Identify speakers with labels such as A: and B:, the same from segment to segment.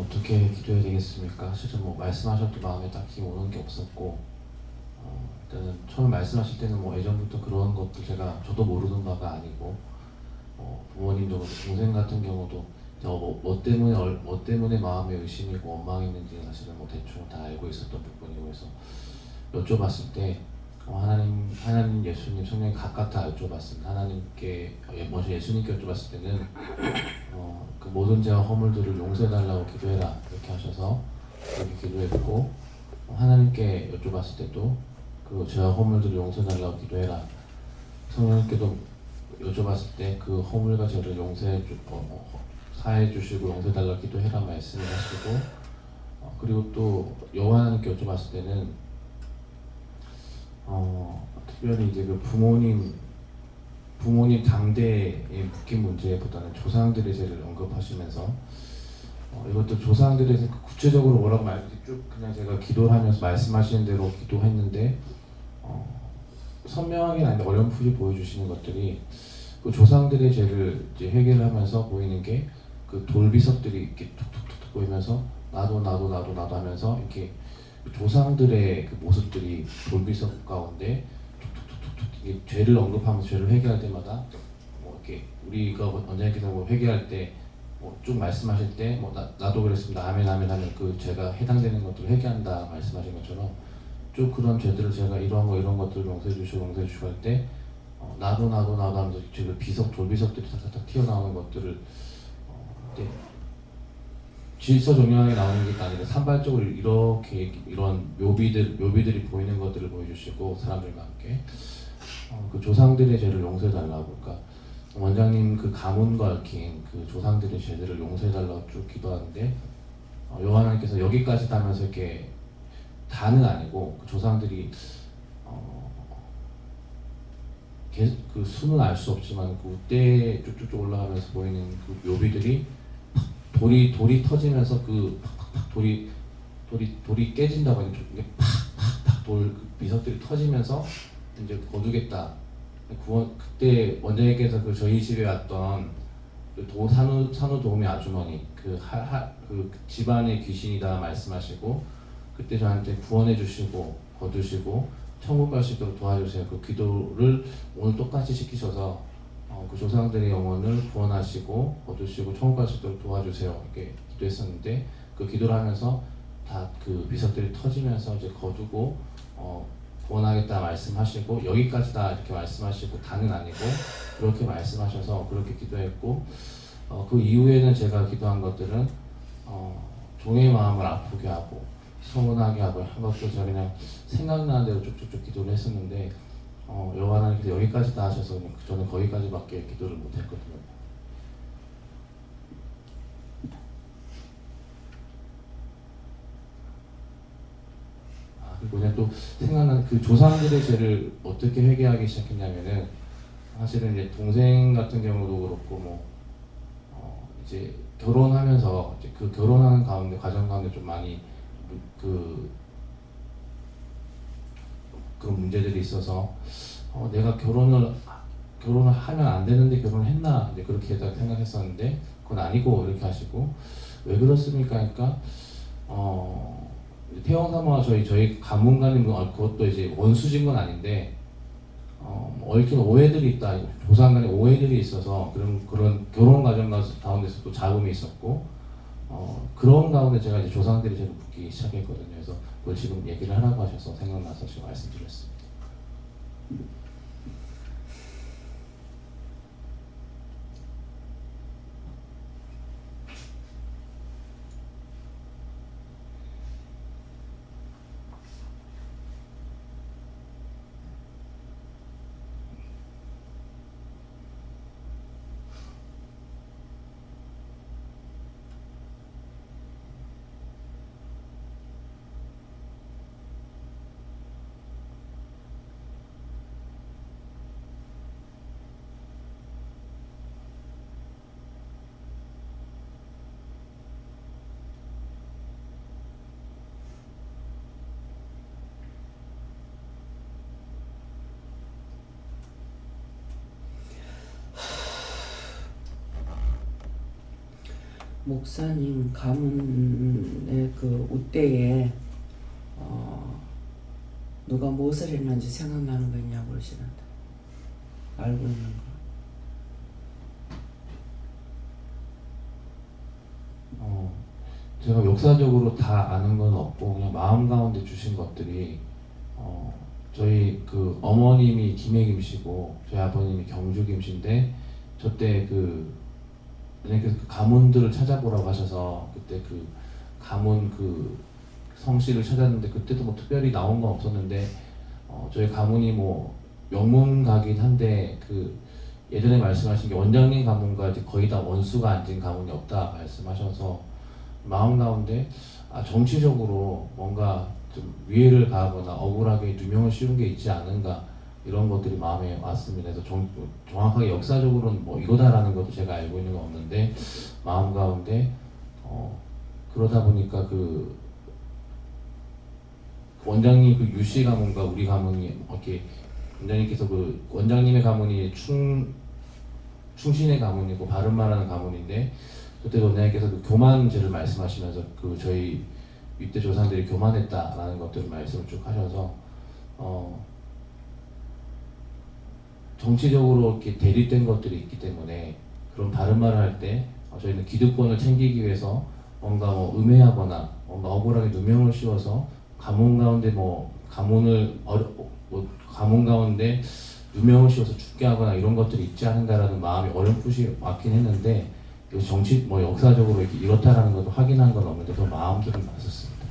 A: 어떻게 기도해야 되겠습니까? 실은 뭐 말씀하셔도 마음에 딱히 오는 게 없었고, 일단은 처음 말씀하실 때는 뭐 예전부터 그런 것들 저도 모르는 바가 아니고, 부모님도 그렇고 동생 같은 경우도 뭐 때문에 마음에 의심이고 원망이 있는지 사실은 뭐 대충 다 알고 있었던 부분이고, 그래서 여쭤봤을 때 하나님, 예수님, 성령이 각각 다 여쭤봤습니다. 하나님께 먼저 예수님께 여쭤봤을 때는 그 모든 죄와 허물들을 용서해달라고 기도해라 이렇게 하셔서 그렇게 기도했고, 하나님께 여쭤봤을 때도 그 죄와 허물들을 용서해달라고 기도해라. 성령님께도 여쭤봤을 때 그 허물과 죄를 사해 주시고 용서해달라고 기도해라 말씀을 하시고, 그리고 또 여호와 하나님께 여쭤봤을 때는 특별히 이제 그 부모님 당대에 묶인 문제보다는 조상들의 죄를 언급하시면서, 이것도 조상들에 대해서 구체적으로 뭐라고 쭉 그냥 제가 기도를 하면서 말씀하시는 대로 기도했는데, 선명하게 아닌데 어렴풋이 보여주시는 것들이 그 조상들의 죄를 이제 회개를 하면서 보이는 게 그 돌비석들이 이렇게 툭툭툭툭 보이면서 나도 하면서 이렇게 조상들의 그 모습들이 돌비석 가운데 툭툭툭툭 이게 죄를 언급하면서 죄를 회개할 때마다 뭐 이렇게 우리가 원장님께서 뭐 회개할 때 뭐 쭉 말씀하실 때 뭐 나도 그랬습니다. 아멘 아멘 하면 그 죄가 해당되는 것들을 회개한다 말씀하신 것처럼 쭉 그런 죄들을 제가 이런 것들을 용서해 주시고 할 때 나도 하면서 그 돌비석들이 탁탁탁 튀어나오는 것들을 네, 질서정연하게 나오는 게 아니라 산발적으로 이렇게 이런 묘비들이 보이는 것들을 보여주시고 사람들과 함께 그 조상들의 죄를 용서해달라고, 그러니까 원장님 그 가문과 얽힌 그 조상들의 죄들을 용서해달라고 쭉 기도하는데, 요한님께서 여기까지 하면서 이렇게 다는 아니고 그 조상들이 그 수는 알 수 없지만 그 때에 쭉쭉쭉 올라가면서 보이는 그 묘비들이 돌이 터지면서 그 팍팍팍 돌이 깨진다고 하는 게 팍팍팍 그 비석들이 터지면서 이제 거두겠다. 그때 원장님께서 그 저희 집에 왔던 그 산후도우미 아주머니 그 집안의 귀신이다 말씀하시고, 그때 저한테 구원해 주시고 거두시고 천국 갈 수 있도록 도와주세요. 그 기도를 오늘 똑같이 시키셔서 그 조상들의 영혼을 구원하시고 거두시고 천국 갈 수 있도록 도와주세요 이렇게 기도했었는데, 그 기도를 하면서 다 그 비석들이 터지면서 이제 거두고 구원하겠다 말씀하시고 여기까지다 이렇게 말씀하시고 다는 아니고 그렇게 말씀하셔서 그렇게 기도했고, 그 이후에는 제가 기도한 것들은 종의 마음을 아프게 하고 서운하게 하고 한 것도 제가 그냥 생각나는 대로 쭉쭉쭉 기도를 했었는데, 여호와 하나님께서 여기까지 다 하셔서 저는 거기까지밖에 기도를 못했거든요. 그리고 그냥 또 생각나는 그 조상들의 죄를 어떻게 회개하기 시작했냐면은, 사실은 이제 동생 같은 경우도 그렇고 이제 결혼하면서 이제 그 결혼하는 과정 가운데 좀 많이 그런 문제들이 있어서 내가 결혼을 하면 안 되는데 결혼을 했나 이제 그렇게 생각했었는데, 그건 아니고 이렇게 하시고 왜 그렇습니까? 그러니까 태영사모와 저희 가문간의 그것도 이제 원수진 건 아닌데 얽힌 오해들이 있다. 조상 간의 오해들이 있어서 그런 결혼 과정 가운데서 또 잡음이 있었고, 그런 가운데 제가 이제 조상들이 제가 붙기 시작했거든요. 그래서 그걸 지금 얘기를 하라고 하셔서 생각나서 지금 말씀드렸습니다.
B: 목사님 가문의 그 우대에 누가 무엇을 했는지 생각나는 거 있냐고 그러시는데 알고 있는 거.
A: 제가 역사적으로 다 아는 건 없고 그냥 마음 가운데 주신 것들이 저희 그 어머님이 김해김씨고 저희 아버님이 경주김씨인데 저때 선생님께서 그 가문들을 찾아보라고 하셔서 그때 그 가문 그 성씨를 찾았는데 그때도 뭐 특별히 나온 건 없었는데 저희 가문이 뭐 명문가긴 한데 그 예전에 말씀하신 게 원장님 가문과 이제 거의 다 원수가 앉은 가문이 없다 말씀하셔서 마음 가운데 정치적으로 뭔가 좀 위해를 가하거나 억울하게 누명을 씌운 게 있지 않은가 이런 것들이 마음에 왔습니다. 그래서 정확하게 역사적으로는 뭐 이거다라는 것도 제가 알고 있는 건 없는데 마음 가운데 그러다 보니까 그 원장님 그 유씨 가문과 우리 가문이 이렇게 원장님께서 그 원장님의 가문이 충신의 가문이고 바른말하는 가문인데 그때 원장님께서 그 교만죄를 말씀하시면서 그 저희 윗대 조상들이 교만했다라는 것들을 말씀을 쭉 하셔서 정치적으로 이렇게 대립된 것들이 있기 때문에 그런 바른말을 할 때 저희는 기득권을 챙기기 위해서 뭔가 뭐 음해하거나 뭔가 억울하게 누명을 씌워서 가문 가운데 가문 가운데 누명을 씌워서 죽게 하거나 이런 것들이 있지 않은가라는 마음이 어렴풋이 왔긴 했는데 정치 뭐 역사적으로 이렇게 이렇다라는 것도 확인한 건 없는데 더 마음들은 맞았습니다.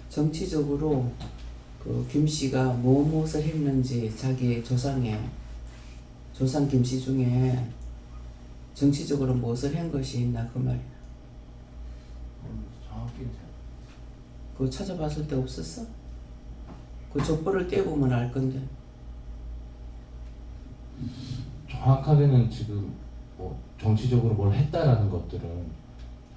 B: 정치적으로 그 김씨가 무엇을 했는지 자기 조상 김씨 중에 정치적으로 무엇을 한 것이 있나 그 말이야.
A: 정확히는
B: 그거 찾아봤을 때 없었어? 그 족보를 떼보면 알 건데.
A: 정확하게는 지금 뭐 정치적으로 뭘 했다라는 것들은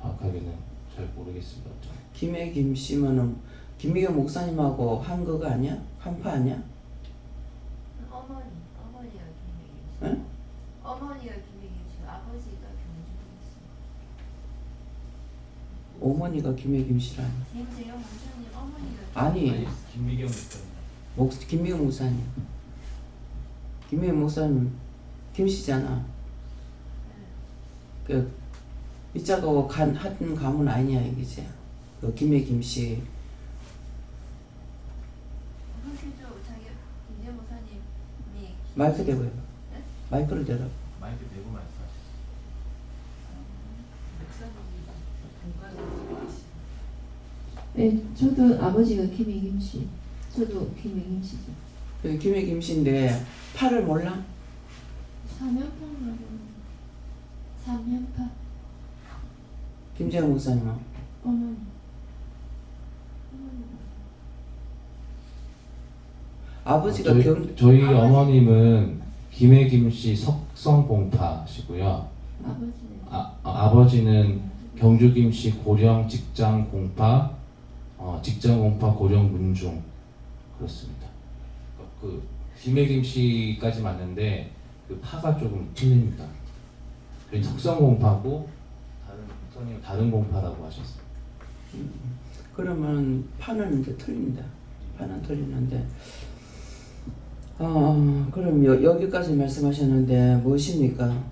A: 정확하게는 잘 모르겠습니다.
B: 김해 김씨면은 김미경 목사님하고 한 거가 아니야? 한파 아니야?
C: 어머니가 김혜김씨.
B: 응?
C: 어머니가 김혜김씨, 아버지가 경주김씨.
B: 어머니가 김해 김씨라니.
C: 김재영 목사님 어머니가
B: 아니
A: 김미경 목사님.
B: 김미경 목사님. 김미경 목사님 김씨잖아. 그 이자가 한 가문 아니냐 이거지. 그 김해 김씨.
C: 그죠? 자기 김재 목사님이
B: 마이크 대고 해봐.
C: 네?
B: 마이크를 대라.
A: 마이크 대고 말씀하시죠.
D: 네, 저도 아버지가 김혜김씨, 저도 김혜김씨죠.
B: 그 김해 김씨인데 파를 몰라?
D: 사면파라고. 사면파.
B: 김재영 목사님은?
D: 어머니.
B: 아버지가
A: 저희 어머님은 김해김씨 석성봉파시고요.
D: 아버지는.
A: 아버지는 경주김씨 고령 직장공파, 직장공파 고령 문중 그렇습니다. 그 김해김씨까지 맞는데 그 파가 조금 틀립니다. 저희 석성공파고 목사님은 다른 공파라고 하셨어요.
B: 그러면 파는 이제 틀린다. 파는 틀리는데 그럼 여기까지 말씀하셨는데 무엇입니까?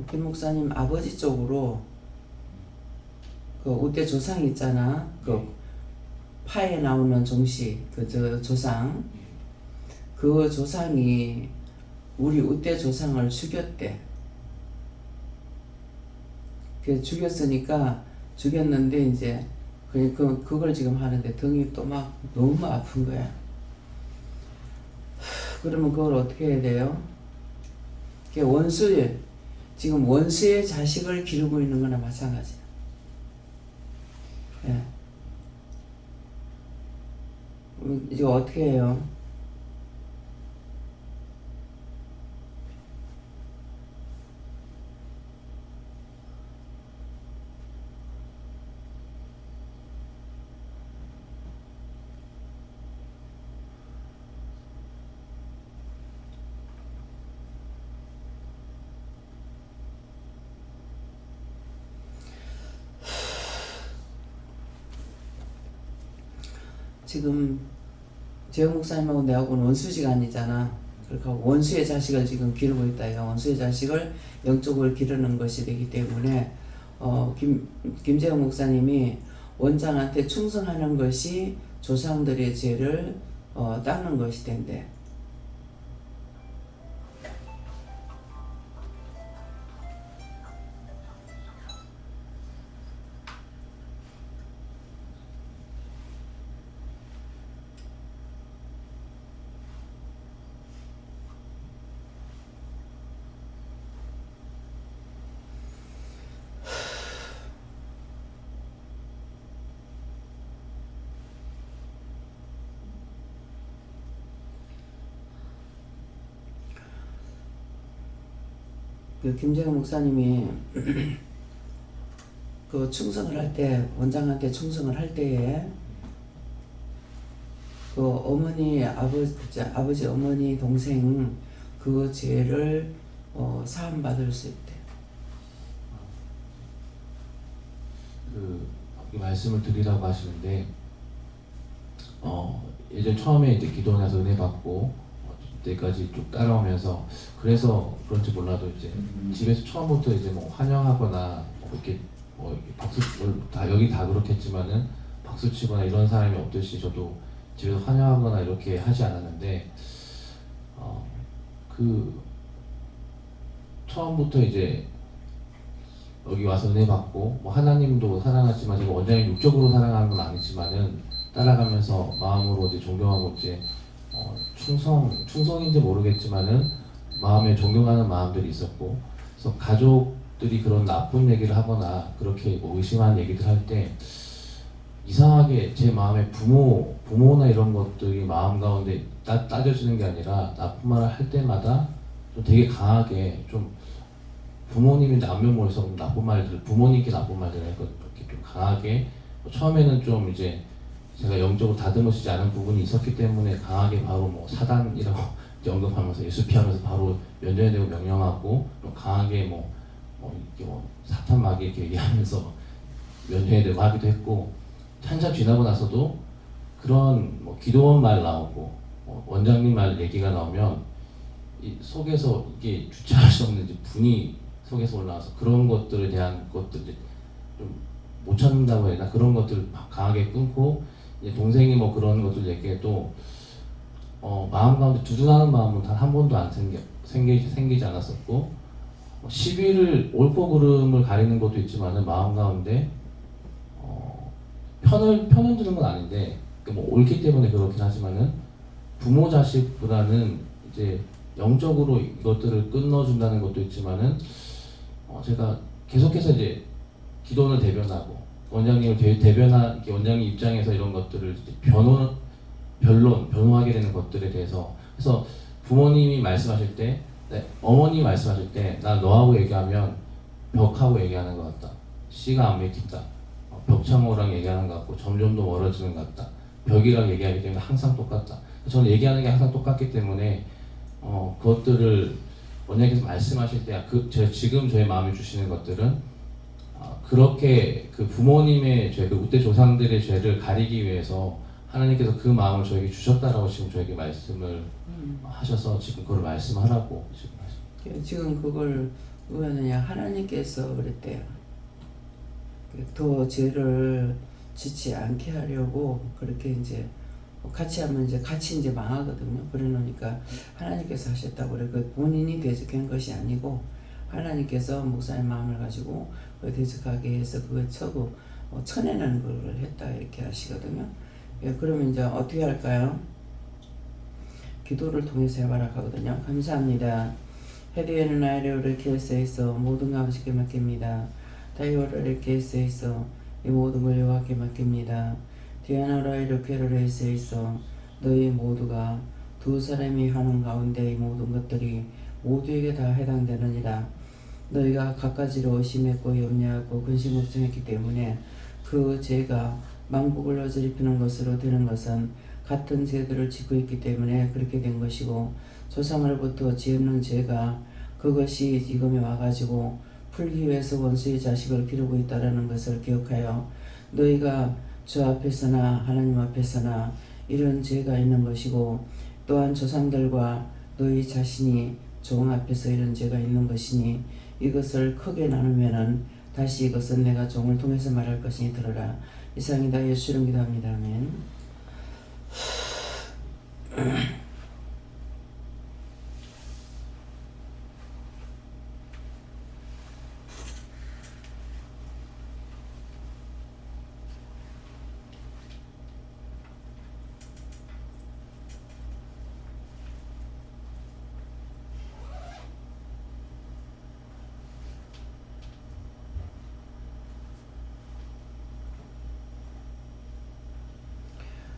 B: 김 목사님 아버지 쪽으로 그 우대 조상 있잖아. 그 파에 나오는 종씨 그 저 조상. 그 조상이 우리 우대 조상을 죽였대. 그 죽였는데 이제 그걸 지금 하는데 등이 또 막 너무 아픈 거야. 그러면 그걸 어떻게 해야 돼요? 지금 원수의 자식을 기르고 있는 거나 마찬가지야. 예. 이제 어떻게 해요? 지금 재영 목사님하고 내하고는 원수지간이잖아. 그러니까 원수의 자식을 지금 기르고 있다. 이거 원수의 자식을 영적으로 기르는 것이 되기 때문에 김재영 목사님이 원장한테 충성하는 것이 조상들의 죄를 닦는 것이 된대. 그 김재영 목사님이 그 충성을 할 때, 원장한테 충성을 할 때에 그 어머니, 아버지, 어머니, 동생 그 죄를 사함 받을 수 있대.
A: 이 말씀을 드리라고 하시는데 예전 처음에 이제 기도원에서 은혜 받고 때까지 쭉 따라오면서 그래서 그런지 몰라도 이제 집에서 처음부터 이제 뭐 환영하거나 이렇게 박수 다 여기 다 그렇겠지만은 박수 치거나 이런 사람이 없듯이 저도 집에서 환영하거나 이렇게 하지 않았는데 그 처음부터 이제 여기 와서 은혜 받고 뭐 하나님도 사랑하지만 제가 원장님 육적으로 사랑하는 건 아니지만은 따라가면서 마음으로 이제 존경하고 이제 충성인지 모르겠지만은 마음에 존경하는 마음들이 있었고, 그래서 가족들이 그런 나쁜 얘기를 하거나 그렇게 뭐 의심하는 얘기들 할 때 이상하게 제 마음에 부모나 이런 것들이 마음 가운데 따져지는 게 아니라 나쁜 말을 할 때마다 좀 되게 강하게 좀 부모님이 남녀모여서 나쁜 말들, 부모님께 나쁜 말들을 했거든요. 이렇게 좀 강하게 처음에는 좀 이제 제가 영적으로 다듬어지지 않은 부분이 있었기 때문에 강하게 바로 뭐 사단이라고 언급하면서 예수 피하면서 바로 면전에 대고 명령하고 또 강하게 이렇게 사탄 마귀 이렇게 얘기하면서 면전에 대고 하기도 했고, 한참 지나고 나서도 그런 기도원 말 나오고 원장님 말 얘기가 나오면 이 속에서 이게 주체할 수 없는 분이 속에서 올라와서 그런 것들에 대한 것들이 좀 못 참는다고 해야 되나, 그런 것들을 강하게 끊고 이제 동생이 그런 것들 얘기해도 마음 가운데 두둔하는 마음은 단 한 번도 안 생기지 않았었고, 시비를 옳고 그름을 가리는 것도 있지만은 마음 가운데 편을 드는 건 아닌데 옳기 때문에 그렇긴 하지만은 부모 자식보다는 이제 영적으로 이것들을 끊어준다는 것도 있지만은 제가 계속해서 이제 기도원을 대변하고 원장님을 원장님 입장에서 이런 것들을 이제 변호하게 되는 것들에 대해서, 그래서 부모님이 말씀하실 때, 어머니 말씀하실 때, 나 너하고 얘기하면 벽하고 얘기하는 것 같다. 씨가 안 맥힌다. 벽창호랑 얘기하는 것 같고 점점 더 멀어지는 것 같다. 벽이랑 얘기하기 때문에 항상 똑같다. 저는 얘기하는 게 항상 똑같기 때문에 그것들을 원장님께서 말씀하실 때 지금 저의 마음에 주시는 것들은 그렇게 그 부모님의 죄, 그 우대 조상들의 죄를 가리기 위해서 하나님께서 그 마음을 저에게 주셨다라고 지금 저에게 말씀을 하셔서 지금 그걸 말씀하라고 지금 하십니다.
B: 지금 그걸 왜 하느냐, 하나님께서 그랬대요. 더 죄를 짓지 않게 하려고 그렇게 이제 같이 하면 이제 같이 이제 망하거든요. 그러니까 하나님께서 하셨다고 그래. 그 본인이 대적한 것이 아니고 하나님께서 목사의 마음을 가지고 그 대적하게 해서 그걸 쳐내는 걸 했다 이렇게 하시거든요. 예, 그러면 이제 어떻게 할까요? 기도를 통해서 해봐라 하거든요. 감사합니다. 헤드에는 아이레오를 케어스에서 모든 아버지께 맡깁니다. 다이오를 케어스에서 이 모든 걸 여호와께 맡깁니다. 디아나라이를 케어스에서 너희 모두가 두 사람이 하는 가운데 이 모든 것들이 모두에게 다 해당되느니라. 너희가 갖가지로 의심했고 염려하고 근심 걱정했기 때문에 그 죄가 망국을 어지럽히는 것으로 되는 것은 같은 죄들을 짓고 있기 때문에 그렇게 된 것이고 조상으로부터 지었는 죄가 그것이 지금에 와가지고 풀기 위해서 원수의 자식을 기르고 있다는 것을 기억하여 너희가 주 앞에서나 하나님 앞에서나 이런 죄가 있는 것이고 또한 조상들과 너희 자신이 종 앞에서 이런 죄가 있는 것이니 이것을 크게 나누면은 다시 이것은 내가 종을 통해서 말할 것이니 들으라. 이상이다. 예수 이름 기도합니다. 아멘.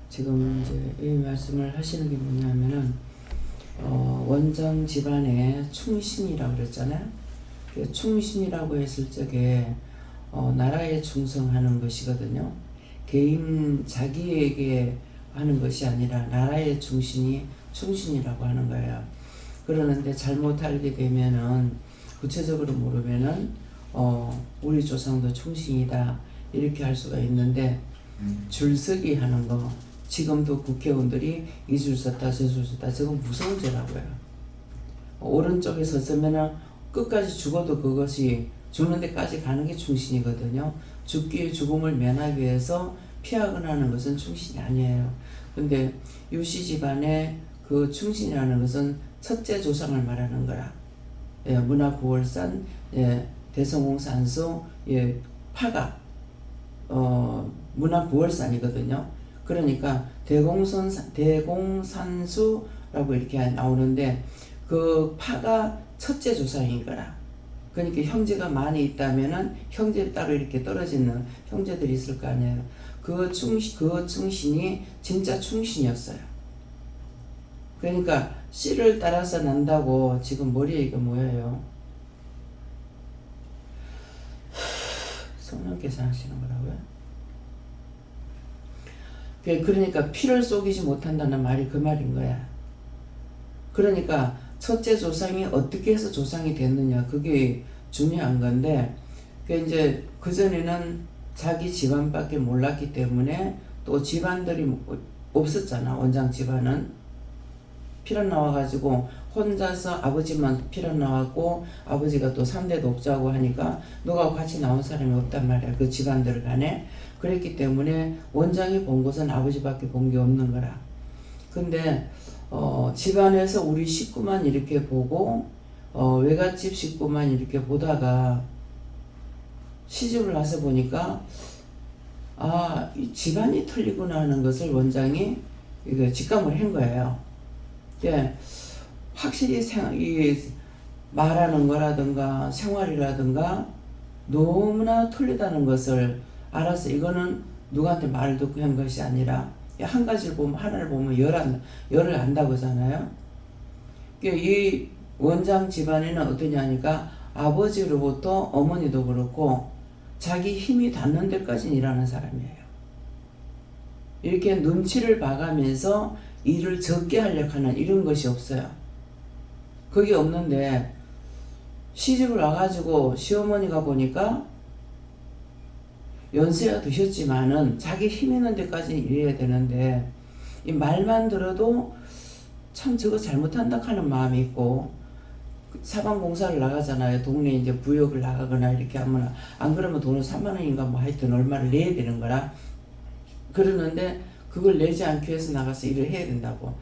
B: 지금 이제 이 말씀을 하시는 게 뭐냐면은 원장 집안의 충신이라고 그랬잖아요. 그 충신이라고 했을 적에 나라에 충성하는 것이거든요. 개인 자기에게 하는 것이 아니라 나라의 충신이라고 하는 거예요. 그러는데 잘못 알게 되면은 구체적으로 모르면은 우리 조상도 충신이다 이렇게 할 수가 있는데 줄서기 하는 거 지금도 국회의원들이 이 줄 섰다 저 줄 섰다 저건 무서운 죄라고요. 오른쪽에 섰으면은 끝까지 죽어도 그것이 죽는 데까지 가는 게 충신이거든요. 죽음을 면하기 위해서 피하거나 하는 것은 충신이 아니에요. 근데 유씨 집안의 그 충신이라는 것은 첫째 조상을 말하는 거라. 예, 문화구월산, 예, 대성공산소, 예, 파가 문화구월산이거든요. 그러니까 대공산수라고 이렇게 나오는데 그 파가 첫째 조상인 거라. 그러니까 형제가 많이 있다면은 형제 따로 이렇게 떨어지는 형제들이 있을 거 아니에요. 그 충신이 진짜 충신이었어요. 그러니까 씨를 따라서 난다고 지금 머리에 이거 뭐예요? 성령 계산하시는 거라고요? 그러니까 피를 쏘기지 못한다는 말이 그 말인 거야. 그러니까 첫째 조상이 어떻게 해서 조상이 됐느냐 그게 중요한 건데 이제 그전에는 자기 집안밖에 몰랐기 때문에 또 집안들이 없었잖아. 원장 집안은 피란 나와가지고 혼자서 아버지만 피란 나왔고 아버지가 또 3대 독자고 하니까 누가 같이 나온 사람이 없단 말이야. 그 집안들 간에. 그랬기 때문에 원장이 본 것은 아버지밖에 본 게 없는 거라. 근데 집안에서 우리 식구만 이렇게 보고 외갓집 식구만 이렇게 보다가 시집을 와서 보니까 이 집안이 틀리구나 하는 것을 원장이 이거 직감을 한 거예요. 예, 확실히 이 말하는 거라든가 생활이라든가 너무나 틀리다는 것을 알아서 이거는 누구한테 말을 듣고 한 것이 아니라 한 가지를 보면 하나를 보면 열을 안다고 하잖아요. 이 원장 집안에는 어떠냐니까 아버지로부터 어머니도 그렇고 자기 힘이 닿는 데까지 일하는 사람이에요. 이렇게 눈치를 봐가면서 일을 적게 하려고 하는 이런 것이 없어요. 그게 없는데 시집을 와가지고 시어머니가 보니까 연세가 드셨지만은 자기 힘 있는 데까지 일해야 되는데 이 말만 들어도 참 저거 잘못한다 하는 마음이 있고 사방공사를 나가잖아요. 동네 이제 부역을 나가거나 이렇게 하면 안 그러면 돈을 3만 원인가 뭐 하여튼 얼마를 내야 되는 거라. 그러는데 그걸 내지 않기 위해서 나가서 일을 해야 된다고.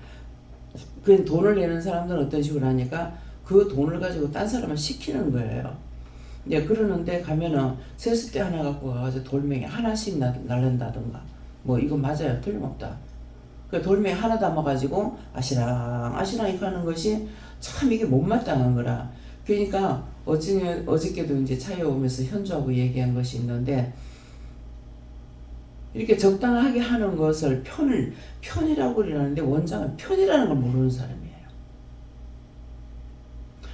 B: 그 돈을 내는 사람들은 어떤 식으로 하니까 그 돈을 가지고 딴 사람을 시키는 거예요. 네, 그러는데 가면은 세숫대 하나 갖고 가가지고 돌멩이 하나씩 날른다든가 뭐 이거 맞아요. 틀림없다. 그 돌멩이 하나 담아가지고 아시랑 이렇게 하는 것이 참 이게 못마땅한 거라. 그러니까 어저께도 이제 차에 오면서 현주하고 얘기한 것이 있는데 이렇게 적당하게 하는 것을 편이라고 그러는데 원장은 편이라는 걸 모르는 사람이에요.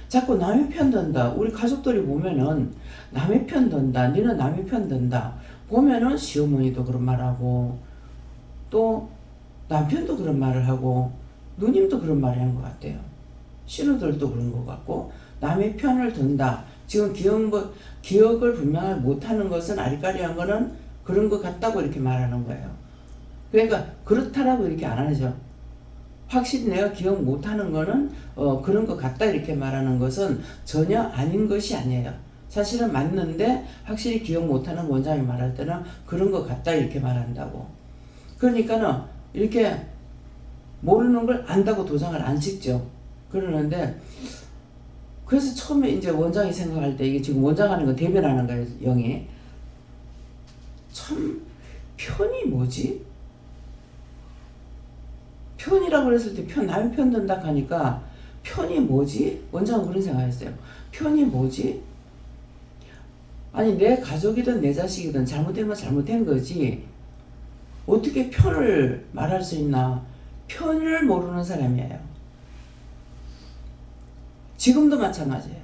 B: 자꾸 남의 편 든다. 우리 가족들이 보면은 남의 편 든다. 너는 남의 편 든다. 보면은 시어머니도 그런 말하고 또 남편도 그런 말을 하고 누님도 그런 말을 한 것 같아요. 신우들도 그런 것 같고 남의 편을 든다. 지금 기억을 분명하게 못하는 것은 아리까리한 거는 그런 것 같다고 이렇게 말하는 거예요. 그러니까 그렇다라고 이렇게 안 하죠. 확실히 내가 기억 못하는 거는 그런 것 같다 이렇게 말하는 것은 전혀 아닌 것이 아니에요. 사실은 맞는데 확실히 기억 못하는 원장이 말할 때는 그런 것 같다 이렇게 말한다고. 그러니까는 이렇게 모르는 걸 안다고 도장을 안 찍죠. 그러는데 그래서 처음에 이제 원장이 생각할 때 이게 지금 원장 하는 거 대변하는 거예요. 영이. 참 편이 뭐지? 편이라고 그랬을 때 남의 편 든다 하니까 편이 뭐지? 원장은 그런 생각했어요. 편이 뭐지? 아니 내 가족이든 내 자식이든 잘못된 건 잘못된 거지 어떻게 편을 말할 수 있나? 편을 모르는 사람이에요. 지금도 마찬가지예요.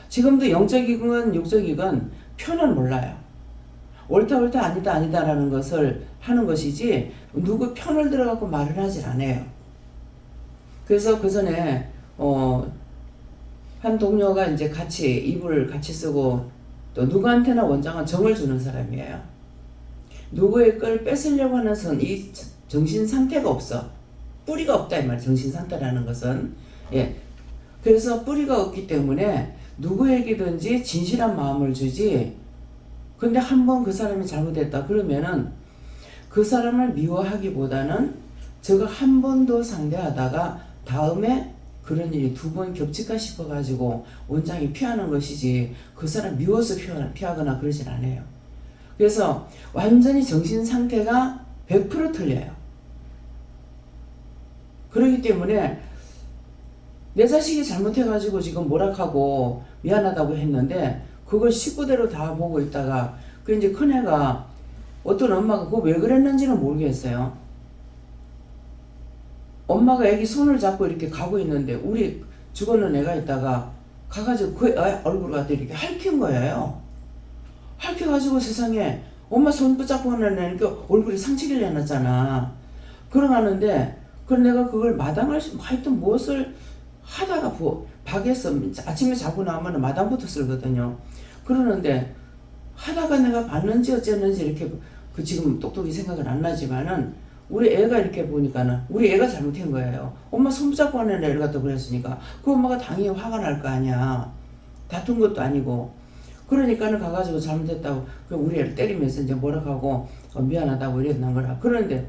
B: 지금도 영적이건 육적이건 편을 몰라요. 옳다 아니다라는 것을 하는 것이지 누구 편을 들어갖고 말을 하질 않아요. 그래서 그 전에 한 동료가 이제 같이 이불을 같이 쓰고 또 누구한테나 원장은 정을 주는 사람이에요. 누구의 걸 뺏으려고 하는 이 정신 상태가 없어. 뿌리가 없다 이 말이에요. 정신 상태라는 것은. 예. 그래서 뿌리가 없기 때문에 누구에게든지 진실한 마음을 주지. 근데 한번 그 사람이 잘못했다 그러면은 그 사람을 미워하기보다는 저거 한 번 더 상대하다가 다음에 그런 일이 2번 겹칠까 싶어가지고 원장이 피하는 것이지 그 사람 미워서 피하거나 그러진 않아요. 그래서 완전히 정신 상태가 100% 틀려요. 그렇기 때문에 내 자식이 잘못해가지고 지금 뭐락하고 미안하다고 했는데 그걸 식구대로 다 보고 있다가 그 이제 큰애가 어떤 엄마가 그거 왜 그랬는지는 모르겠어요. 엄마가 애기 손을 잡고 이렇게 가고 있는데 우리 죽었는 애가 있다가 가가지고 그 애 얼굴을 갖다 이렇게 핥힌 거예요. 핥혀가지고 세상에 엄마 손 붙잡고 하는 애니까 얼굴이 상처를 내놨잖아. 그러가는데 그럼 내가 그걸 마당할 수 하여튼 무엇을 하다가 박에서 아침에 자고 나면 마당부터 쓸거든요. 그러는데 하다가 내가 봤는지 어쨌는지 이렇게 그 지금 똑똑히 생각은 안 나지만은 우리 애가 이렇게 보니까는 우리 애가 잘못한 거예요. 엄마 손 붙잡고 하는 애를 갖다 그랬으니까 그 엄마가 당연히 화가 날 거 아니야. 다툰 것도 아니고. 그러니까는 가가지고 잘못했다고 그 우리 애를 때리면서 이제 뭐라 하고 미안하다고 이랬는 거라. 그런데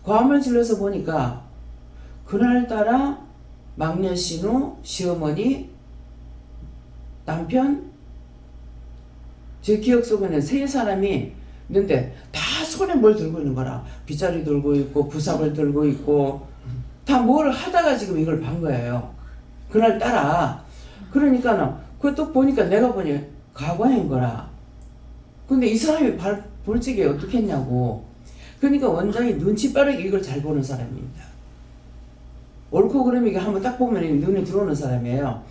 B: 과음을 질러서 보니까 그날따라 막내 신우, 시어머니, 남편, 제 기억 속에는 3사람이 있는데 다 손에 뭘 들고 있는 거라. 빗자루 들고 있고 부삽을 들고 있고 다 뭘 하다가 지금 이걸 반 거예요. 그날따라. 그러니까는 그것도 보니까 내가 보니 가관인 거라. 근데 이 사람이 볼적이 어떻게 했냐고. 그러니까 원장이 눈치 빠르게 이걸 잘 보는 사람입니다. 옳고 그름이 한번 딱 보면 눈에 들어오는 사람이에요.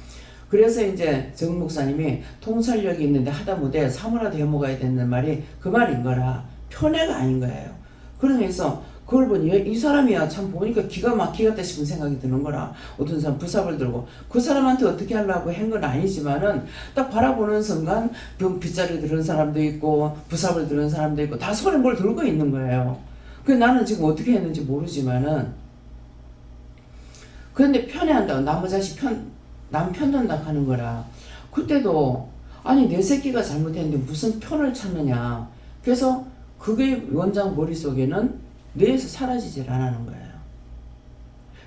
B: 그래서 이제 정 목사님이 통찰력이 있는데 하다못해 사모라도 해먹어야 된다는 말이 그 말인 거라. 편애가 아닌 거예요. 그러면서 그걸 보니 이 사람이야 참 보니까 기가 막히겠다 싶은 생각이 드는 거라. 어떤 사람 부삽을 들고 그 사람한테 어떻게 하려고 한 건 아니지만은 딱 바라보는 순간 빗자루 들은 사람도 있고 부삽을 들은 사람도 있고 다 손에 뭘 들고 있는 거예요. 그 나는 지금 어떻게 했는지 모르지만은 그런데 편애한다고 나무 자식 남 편든다 하는 거라. 그때도 아니 내 새끼가 잘못했는데 무슨 편을 찾느냐. 그래서 그게 원장 머릿속에는 뇌에서 사라지질 않는 거예요.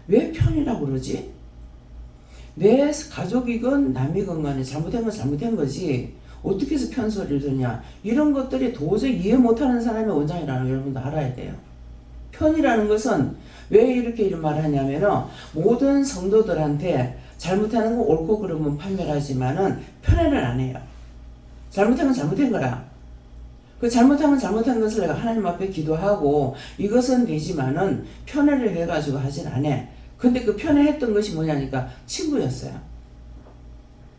B: 왜 편이라고 그러지? 내 가족이건 남이건 간에 잘못된 건 잘못된 거지 어떻게 해서 편소리를 듣냐. 이런 것들이 도저히 이해 못하는 사람이 원장이라는 걸 여러분도 알아야 돼요. 편이라는 것은 왜 이렇게 이런 말을 하냐면은 모든 성도들한테 잘못하는 거 옳고 그름은 판별하지만은 편애를 안 해요. 잘못한 건 잘못한 거라. 그 잘못한 건 잘못한 것을 내가 하나님 앞에 기도하고 이것은 되지만은 편애를 해가지고 하진 않아. 근데 그 편애했던 것이 뭐냐니까 친구였어요.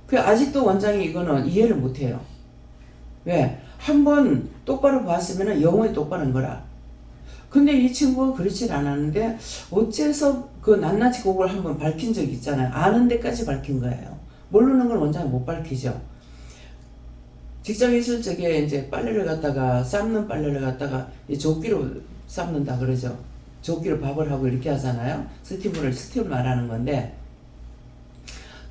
B: 그 아직도 원장이 이거는 이해를 못해요. 왜? 한번 똑바로 봤으면은 영원히 똑바른 거라. 근데 이 친구가 그렇진 않았는데 어째서 그 낱낱이 그걸 한번 밝힌 적이 있잖아요. 아는 데까지 밝힌 거예요. 모르는 건 원장이 못 밝히죠. 직장에 있을 적에 이제 빨래를 갖다가 삶는 빨래를 갖다가 조끼로 삶는다 그러죠. 조끼로 밥을 하고 이렇게 하잖아요. 스팀을 말하는 건데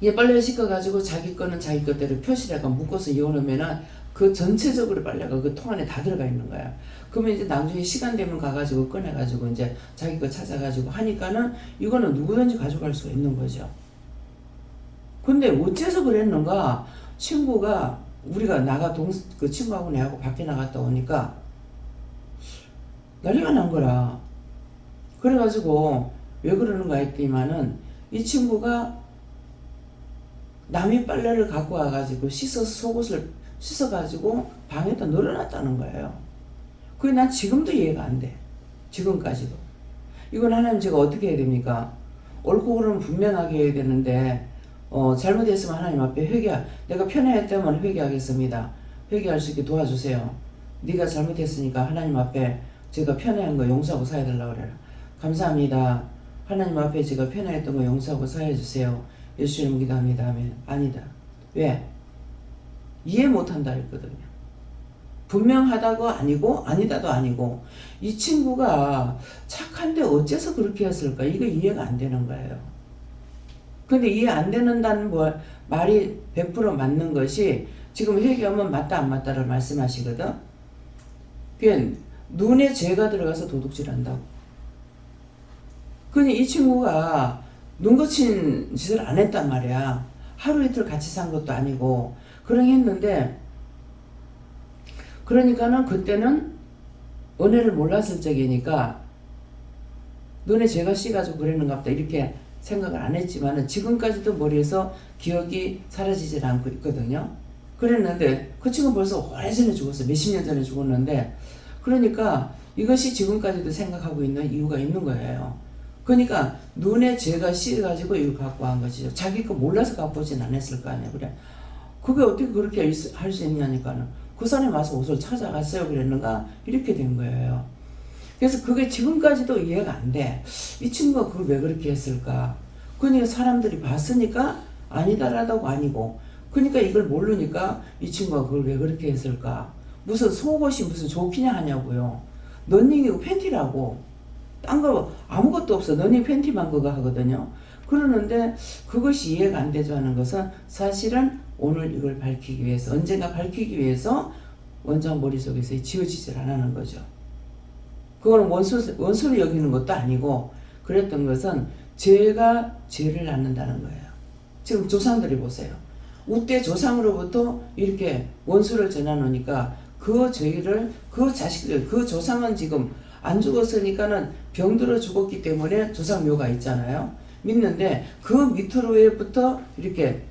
B: 이게 빨래를 씻어가지고 자기 거는 자기 것대로 표시를 묶어서 이어놓으면은 그 전체적으로 빨래가 그 통 안에 다 들어가 있는 거야. 그러면 이제 나중에 시간 되면 가가지고 꺼내가지고 이제 자기 거 찾아가지고 하니까는 이거는 누구든지 가져갈 수가 있는 거죠. 근데 어째서 그랬는가? 친구가 우리가 그 친구하고 내하고 밖에 나갔다 오니까 난리가 난 거라. 그래가지고 왜 그러는가 했더니만은 이 친구가 남의 빨래를 갖고 와가지고 속옷을 씻어가지고 방에다 널어놨다는 거예요. 그게 난 지금도 이해가 안 돼. 지금까지도. 이건 하나님 제가 어떻게 해야 됩니까? 옳고 그름은 분명하게 해야 되는데 잘못했으면 하나님 앞에 내가 편애했다면 회개하겠습니다. 회개할 수 있게 도와주세요. 네가 잘못했으니까 하나님 앞에 제가 편애한 거 용서하고 사야되려고 그래라. 감사합니다. 하나님 앞에 제가 편애했던 거 용서하고 사해주세요. 예수 이름 기도합니다 하면 아니다. 왜? 이해 못한다 했거든요. 분명하다고 아니고 아니다도 아니고 이 친구가 착한데 어째서 그렇게 했을까? 이거 이해가 안 되는 거예요. 근데 이해 안 되는다는 말이 100% 맞는 것이 지금 회개하면 맞다 안 맞다를 말씀하시거든. 그냥 눈에 죄가 들어가서 도둑질한다고. 근데 이 친구가 눈 거친 짓을 안 했단 말이야. 하루 이틀 같이 산 것도 아니고 그러긴 했는데 그러니까는 그때는 은혜를 몰랐을 적이니까 눈에 죄가 씌가지고 그랬는가 보다 이렇게 생각을 안 했지만은 지금까지도 머리에서 기억이 사라지질 않고 있거든요. 그랬는데 그 친구는 벌써 오래전에 죽었어요. 몇십 년 전에 죽었는데 그러니까 이것이 지금까지도 생각하고 있는 이유가 있는 거예요. 그러니까 눈에 죄가 씌어가지고 이거 갖고 한 것이죠. 자기 거 몰라서 갖고 오진 않았을 거 아니에요. 그래. 그게 어떻게 그렇게 할 수 있냐니까는 그 사람이 와서 옷을 찾아갔어요. 그랬는가? 이렇게 된 거예요. 그래서 그게 지금까지도 이해가 안 돼. 이 친구가 그걸 왜 그렇게 했을까? 그러니까 사람들이 봤으니까 아니다라고 아니고 그러니까 이걸 모르니까 이 친구가 그걸 왜 그렇게 했을까? 무슨 속옷이 무슨 좋기냐 하냐고요. 런닝이고 팬티라고. 딴 거 아무것도 없어. 런닝 팬티만 그거 하거든요. 그러는데 그것이 이해가 안 되죠 하는 것은 사실은 오늘 이걸 밝히기 위해서 언젠가 밝히기 위해서 원장 머릿속에서 지워지질 않는 거죠. 그거는 원수로 여기는 것도 아니고 그랬던 것은 죄가 죄를 낳는다는 거예요. 지금 조상들이 보세요. 우때 조상으로부터 이렇게 원수를 전해놓으니까 그 죄를 그 자식들 그 조상은 지금 안 죽었으니까는 병들어 죽었기 때문에 조상묘가 있잖아요. 믿는데 그 밑으로부터 이렇게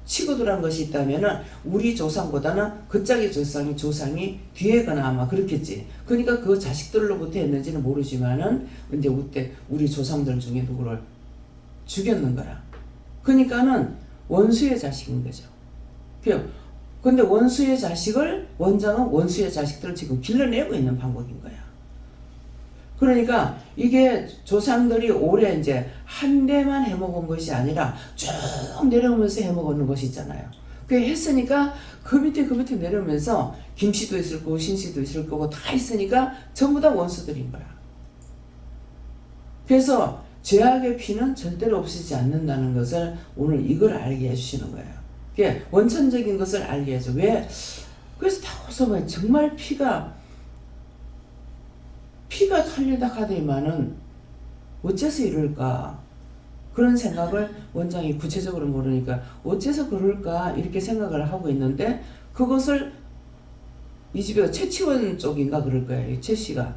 B: 치고 들어간 것이 있다면은 우리 조상보다는 그 짝의 조상이 뒤에거나 아마 그렇겠지. 그러니까 그 자식들로부터 했는지는 모르지만은 이제 그때 우리 조상들 중에 누구를 죽였는 거라. 그러니까는 원수의 자식인 거죠. 근데 원수의 자식을 원장은 원수의 자식들을 지금 길러내고 있는 방법인 거야. 그러니까 이게 조상들이 오래 이제 한 대만 해먹은 것이 아니라 쭉 내려오면서 해먹는 것이 있잖아요. 그게 했으니까 그 밑에 내려오면서 김씨도 있을 거고 신씨도 있을 거고 다 있으니까 전부 다 원수들인 거야. 그래서 죄악의 피는 절대로 없애지 않는다는 것을 오늘 이걸 알게 해주시는 거예요. 이게 원천적인 것을 알게 해줘. 왜? 그래서 다 호소해. 정말 피가 털리다 가더니만은 어째서 이럴까? 그런 생각을 원장이 구체적으로 모르니까 어째서 그럴까? 이렇게 생각을 하고 있는데 그것을 이 집에 최치원 쪽인가 그럴 거예요. 최 씨가.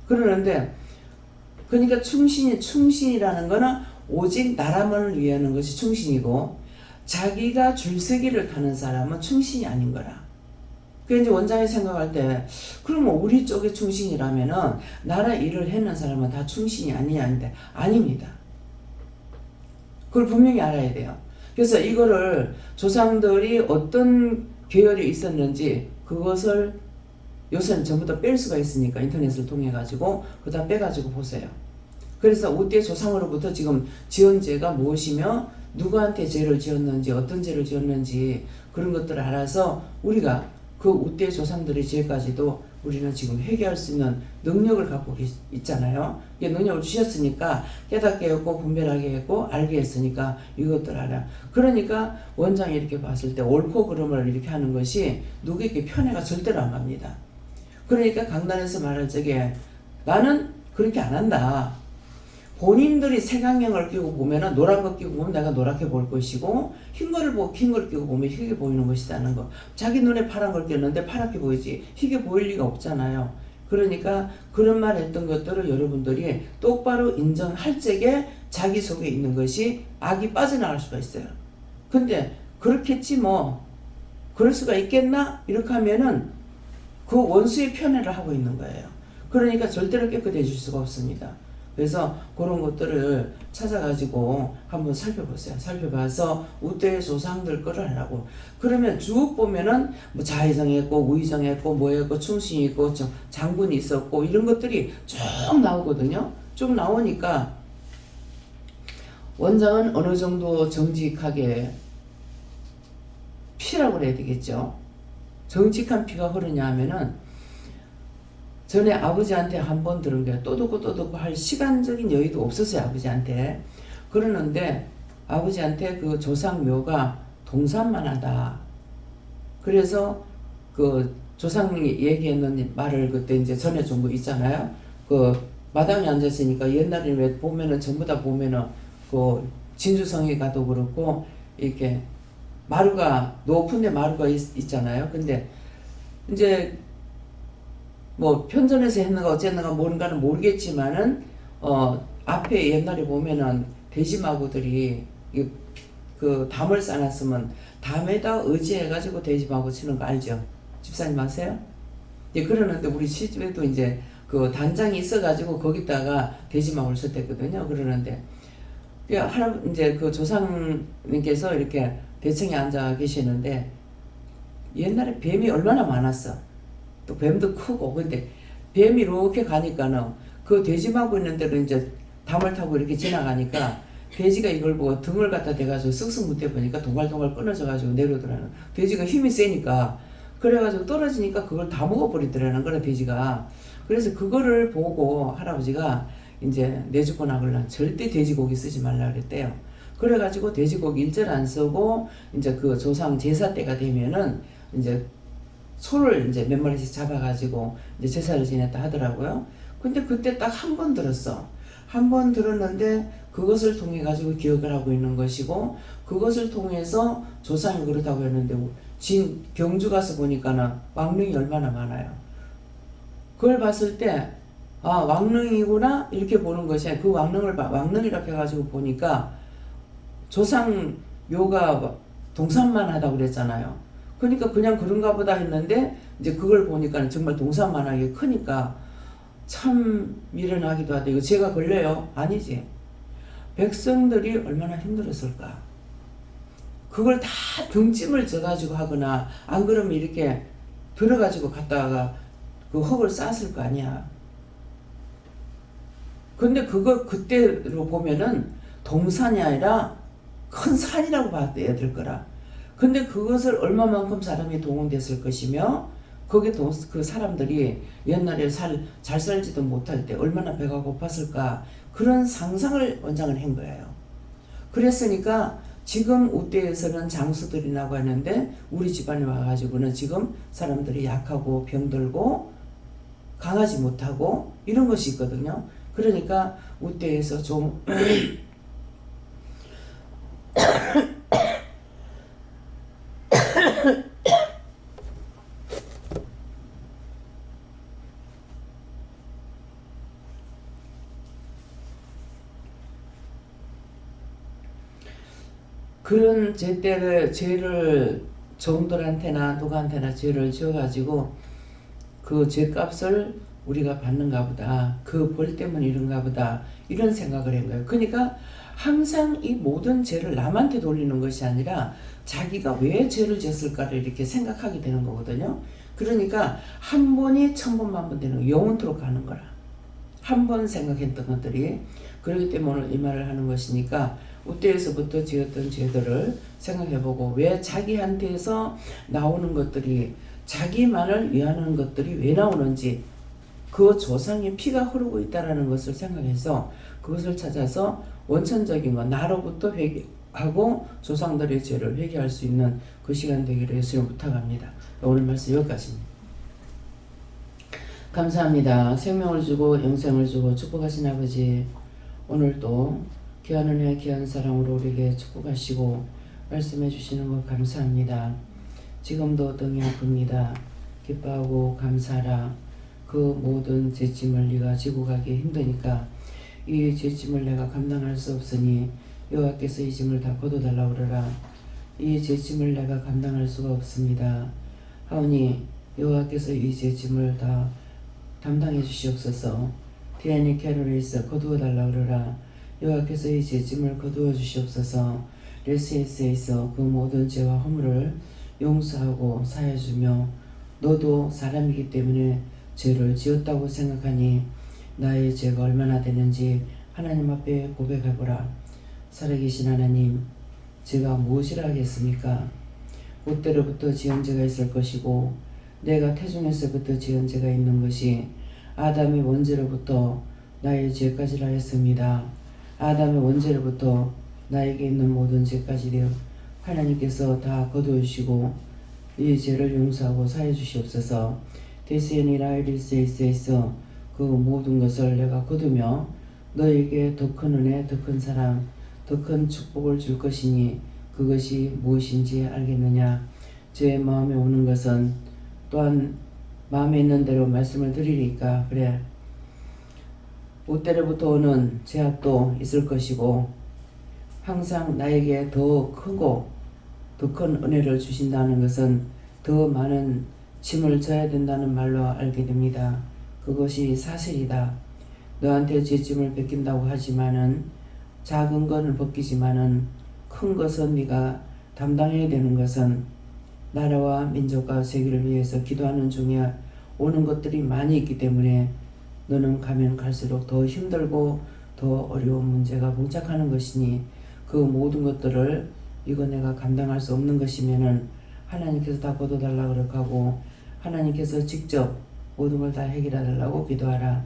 B: 그러는데 그러니까 충신이라는 거는 오직 나라만을 위하는 것이 충신이고 자기가 줄서기를 타는 사람은 충신이 아닌 거라. 그 이제 원장이 생각할 때 그러면 우리 쪽의 충신이라면은 나라 일을 해는 사람은 다 충신이 아니냐는데 아닙니다. 그걸 분명히 알아야 돼요. 그래서 이거를 조상들이 어떤 계열이 있었는지 그것을 요새는 전부 다 뺄 수가 있으니까 인터넷을 통해 가지고 그다 빼가지고 보세요. 그래서 우대 조상으로부터 지금 지은 죄가 무엇이며 누구한테 죄를 지었는지 어떤 죄를 지었는지 그런 것들을 알아서 우리가 그 우대 조상들의 죄까지도 우리는 지금 회개할 수 있는 능력을 갖고 있잖아요. 이 능력을 주셨으니까 깨닫게 했고 분별하게 했고 알게 했으니까 이것들 알아. 그러니까 원장이 이렇게 봤을 때 옳고 그름을 이렇게 하는 것이 누구에게 편애가 절대로 안 갑니다. 그러니까 강단에서 말할 적에 나는 그렇게 안 한다. 본인들이 색안경을 끼고 보면은 노란 거 끼고 보면 내가 노랗게 볼 것이고 흰 걸 끼고 보면 희게 보이는 것이라는 거. 자기 눈에 파란 걸 꼈는데 파랗게 보이지 희게 보일 리가 없잖아요. 그러니까 그런 말 했던 것들을 여러분들이 똑바로 인정할 적에 자기 속에 있는 것이 악이 빠져나갈 수가 있어요. 근데 그렇겠지 뭐 그럴 수가 있겠나? 이렇게 하면은 그 원수의 편애를 하고 있는 거예요. 그러니까 절대로 깨끗해질 수가 없습니다. 그래서 그런 것들을 찾아가지고 한번 살펴보세요. 살펴봐서 우대의 조상들 거를 하라고. 그러면 쭉 보면은 뭐 자의정했고 우의정했고 뭐했고 충신이 있고 장군이 있었고 이런 것들이 쭉 나오거든요. 쭉 나오니까 원장은 어느 정도 정직하게 피라고 해야 되겠죠. 정직한 피가 흐르냐 하면은 전에 아버지한테 한 번 들은 게 또 듣고 할 시간적인 여유도 없었어요. 아버지한테. 그러는데 아버지한테 그 조상묘가 동산만하다. 그래서 그 조상이 얘기했는 말을 그때 이제 전해준 거 있잖아요. 그 마당에 앉았으니까 옛날에 왜 보면은 전부 다 보면은 그 진주성에 가도 그렇고 이렇게 마루가 높은데 마루가 있잖아요. 근데 이제 뭐 편전에서 했는가 어쨌는가 뭔가는 모르겠지만은 앞에 옛날에 보면은 돼지마구들이 그 담을 싸놨으면 담에다 의지해가지고 돼지마구 치는 거 알죠? 집사님 아세요? 예, 그러는데 우리 시집에도 이제 그 단장이 있어가지고 거기다가 돼지마구를 썼댔거든요. 그러는데 이제 그 조상님께서 이렇게 대청에 앉아 계시는데 옛날에 뱀이 얼마나 많았어. 또 뱀도 크고. 근데 뱀이 이렇게 가니까는 그 돼지마구 있는 데로 이제 담을 타고 이렇게 지나가니까 돼지가 이걸 보고 등을 갖다 대가지고 쓱쓱 못해보니까 동갈동갈 끊어져가지고 내려오더라는. 돼지가 힘이 세니까 그래가지고 떨어지니까 그걸 다 먹어버리더라는 거라 돼지가. 그래서 그거를 보고 할아버지가 이제 내 죽고 나걸란 절대 돼지고기 쓰지 말라 그랬대요. 그래가지고 돼지고기 일절 안 쓰고 이제 그 조상 제사 때가 되면은 이제 소를 이제 몇 마리씩 잡아가지고 이제 제사를 지냈다 하더라고요. 근데 그때 딱 한 번 들었어. 한 번 들었는데 그것을 통해 가지고 기억을 하고 있는 것이고 그것을 통해서 조상이 그렇다고 했는데 경주 가서 보니까는 왕릉이 얼마나 많아요. 그걸 봤을 때 아 왕릉이구나 이렇게 보는 것이 그 왕릉이라고 해가지고 보니까 조상 묘가 동산만 하다고 그랬잖아요. 그러니까 그냥 그런가 보다 했는데 이제 그걸 보니까 정말 동산만하게 크니까 참 미련하기도 하다. 이거 제가 걸려요? 아니지. 백성들이 얼마나 힘들었을까. 그걸 다 등짐을 져가지고 하거나 안 그러면 이렇게 들어가지고 갔다가 그 흙을 쌌을 거 아니야. 근데 그거 그때로 보면은 동산이 아니라 큰 산이라고 봐야 될 거라. 근데 그것을 얼마만큼 사람이 동원됐을 것이며 거기도 그 사람들이 옛날에 잘 살지도 못할 때 얼마나 배가 고팠을까 그런 상상을 원장은 한 거예요. 그랬으니까 지금 우대에서는 장수들이라고 하는데 우리 집안에 와가지고는 지금 사람들이 약하고 병들고 강하지 못하고 이런 것이 있거든요. 그러니까 우대에서 좀 그런 제때를 죄를 종들한테나 누구한테나 죄를 지어가지고 그 죄값을 우리가 받는가 보다. 그 벌 때문에 이런가 보다. 이런 생각을 한 거예요. 그러니까 항상 이 모든 죄를 남한테 돌리는 것이 아니라 자기가 왜 죄를 지었을까를 이렇게 생각하게 되는 거거든요. 그러니까 한 번이 1000번만 되는 거, 영원토록 가는 거라. 한 번 생각했던 것들이 그렇기 때문에 이 말을 하는 것이니까 우때에서부터 지었던 죄들을 생각해보고 왜 자기한테서 나오는 것들이 자기만을 위하는 것들이 왜 나오는지 그 조상의 피가 흐르고 있다는 것을 생각해서 그것을 찾아서 원천적인 것 나로부터 회개하고 조상들의 죄를 회개할 수 있는 그 시간 되기를 예수님 부탁합니다. 오늘 말씀 여기까지입니다. 감사합니다. 생명을 주고 영생을 주고 축복하신 아버지 오늘도 귀한 은혜 귀한 사랑으로 우리에게 축복하시고 말씀해 주시는 것 감사합니다. 지금도 등이 아픕니다. 기뻐하고 감사하라. 그 모든 죄짐을 네가 지고 가기 힘드니까 이 죄짐을 내가 감당할 수 없으니 여호와께서 이 짐을 다 거둬달라고 그러라. 이 죄짐을 내가 감당할 수가 없습니다. 하오니 여호와께서 이 죄짐을 다 담당해 주시옵소서. 디아니 캐롤에서 거두어달라고 그러라. 여호와께서 이 죄짐을 거두어 주시옵소서. 레스에스에서 그 모든 죄와 허물을 용서하고 사해주며 너도 사람이기 때문에 죄를 지었다고 생각하니 나의 죄가 얼마나 되는지 하나님 앞에 고백해보라. 살아계신 하나님, 제가 무엇이라 하겠습니까? 그때로부터 지은 죄가 있을 것이고 내가 태중에서부터 지은 죄가 있는 것이 아담의 원죄로부터 나의 죄까지라 했습니다. 아담의 원죄로부터 나에게 있는 모든 죄까지를 하나님께서 다 거두어주시고 이 죄를 용서하고 사해 주시옵소서. 데시엔이라 이리스에서 그 모든 것을 내가 거두며 너에게 더 큰 은혜, 더 큰 사랑, 더 큰 축복을 줄 것이니 그것이 무엇인지 알겠느냐. 제 마음에 오는 것은 또한 마음에 있는 대로 말씀을 드리니까 그래. 그때로부터 오는 제약도 있을 것이고 항상 나에게 더 크고 더 큰 은혜를 주신다는 것은 더 많은 짐을 져야 된다는 말로 알게 됩니다. 그것이 사실이다. 너한테 죄짐을 벗긴다고 하지만은 작은 것을 벗기지만은 큰 것은 네가 담당해야 되는 것은 나라와 민족과 세계를 위해서 기도하는 중에 오는 것들이 많이 있기 때문에 너는 가면 갈수록 더 힘들고 더 어려운 문제가 봉착하는 것이니 그 모든 것들을 이거 내가 감당할 수 없는 것이면은 하나님께서 다 거둬달라고 그렇게 하나님께서 직접 모든 걸 다 해결해 달라고 기도하라.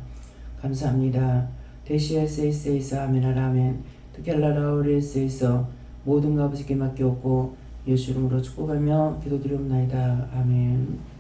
B: 감사합니다. 데시에스에서 아멘하라 아멘. 특헬라라오레스에서 모든 가 아버지께 맡기옵고 예수 이름으로 축복하며 기도드리옵나이다. 아멘.